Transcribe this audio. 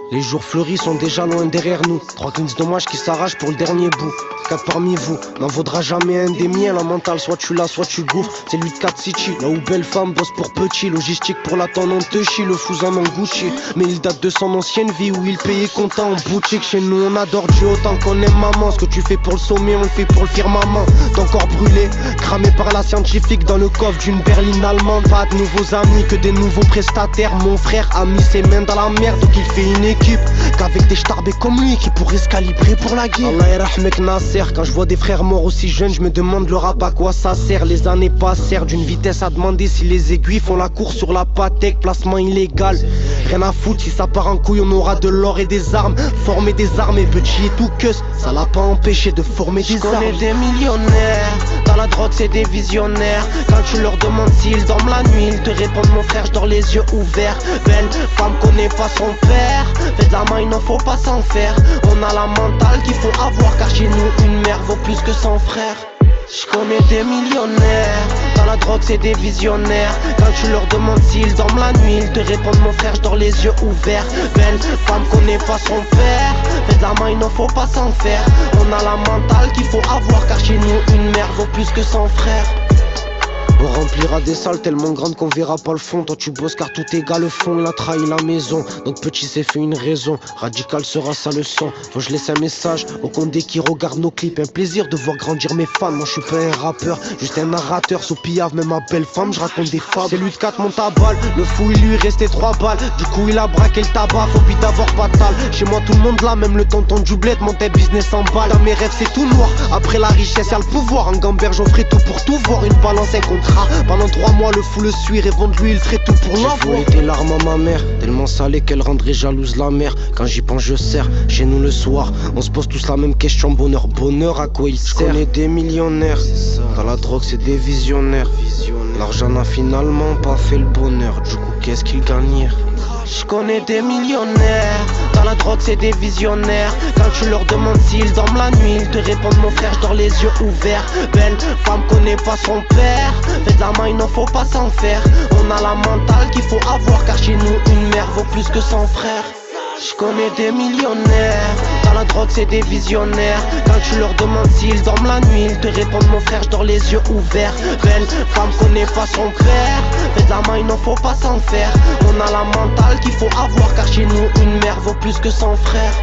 Les jours fleuris sont déjà loin derrière nous. 3 cleans dommages qui s'arrachent pour le dernier bout. 4 parmi vous, n'en vaudra jamais un des miens. La mentale, soit tu l'as, soit tu gouffres. C'est lui de 4 City, là où belle femme bosse pour petit. Logistique pour la tonne, on te chie, le fous en Gucci. Mais il date de son ancienne vie où il payait comptant en boutique. Chez nous on adore Dieu autant qu'on aime maman. Ce que tu fais pour le sommet, on le fait pour le firmament. Ton corps brûlé, cramé par la scientifique dans le coffre d'une berline allemande. Pas de nouveaux amis, que des nouveaux prestataires. Mon frère a mis ses mains dans la merde, donc il fait une équipe qu'avec des starbés comme lui qui pourraient se calibrer pour la guerre. Allah yarahmek Nasser. Quand je vois des frères morts aussi jeunes, je me demande le rap à quoi ça sert. Les années passèrent d'une vitesse à demander si les aiguilles font la course sur la Patek. Placement illégal, rien à foutre, si ça part en couille on aura de l'or et des armes. Former des armées, petit et tout que ça l'a pas empêché de former des armes. Je connais des millionnaires, dans la drogue c'est des visionnaires. Quand tu leur demandes s'ils dorment la nuit, ils te répondent mon frère je dors les yeux ouverts. Belle femme connaît pas son père, fais de la main il n'en faut pas s'en faire. On a la mentale qu'il faut avoir car chez nous une mère vaut plus que son frère. Je connais des millionnaires, dans la drogue c'est des visionnaires. Quand tu leur demandes s'ils dorment la nuit, ils te répondent mon frère je dors les yeux ouverts. Belle femme connaît pas son père, fais de la main il n'en faut pas s'en faire. On a la mentale qu'il faut avoir car chez nous une mère vaut plus que son frère. On remplira des salles tellement grandes qu'on verra pas le fond. Toi tu bosses car tout égale le fond, il a trahi la maison. Donc petit s'est fait une raison, radical sera sa leçon. Faut que je laisse un message aux condés qui regardent nos clips. Un plaisir de voir grandir mes fans. Moi je suis pas un rappeur, juste un narrateur. Sous pillave même ma belle femme, je raconte des fables. C'est lui de 4 monte à balle, le fou il lui restait 3 balles. Du coup il a braqué le tabac, faut vite avoir patal. Chez moi tout le monde là, même le tonton du bled monte un business en balle. Dans mes rêves c'est tout noir, après la richesse y'a le pouvoir. En gamberge on ferait tout pour tout voir, une balance un contrat. Pendant 3 mois le fou le suit, rêvant de lui il ferait tout pour l'envoi. J'ai des larmes à ma mère, tellement salée qu'elle rendrait jalouse la mère. Quand j'y pense je serre, chez nous le soir on se pose tous la même question, bonheur, bonheur à quoi il sert. Je connais des millionnaires, dans la drogue c'est des visionnaires. L'argent n'a finalement pas fait le bonheur, du coup qu'est-ce qu'ils gagnèrent? Je connais des millionnaires, dans la drogue c'est des visionnaires. Quand tu leur demandes s'ils dorment la nuit, ils te répondent mon frère je dors les yeux ouverts. Belle femme connaît pas son père, fais de la main il n'en faut pas s'en faire. On a la mentale qu'il faut avoir car chez nous une mère vaut plus que son frère. Je connais des millionnaires, dans la drogue c'est des visionnaires. Quand tu leur demandes s'ils dorment la nuit, ils te répondent mon frère je dors les yeux ouverts. Belle femme connaît pas son père, fais de la main il n'en faut pas s'en faire. On a la mentale qu'il faut avoir car chez nous une mère vaut plus que son frère.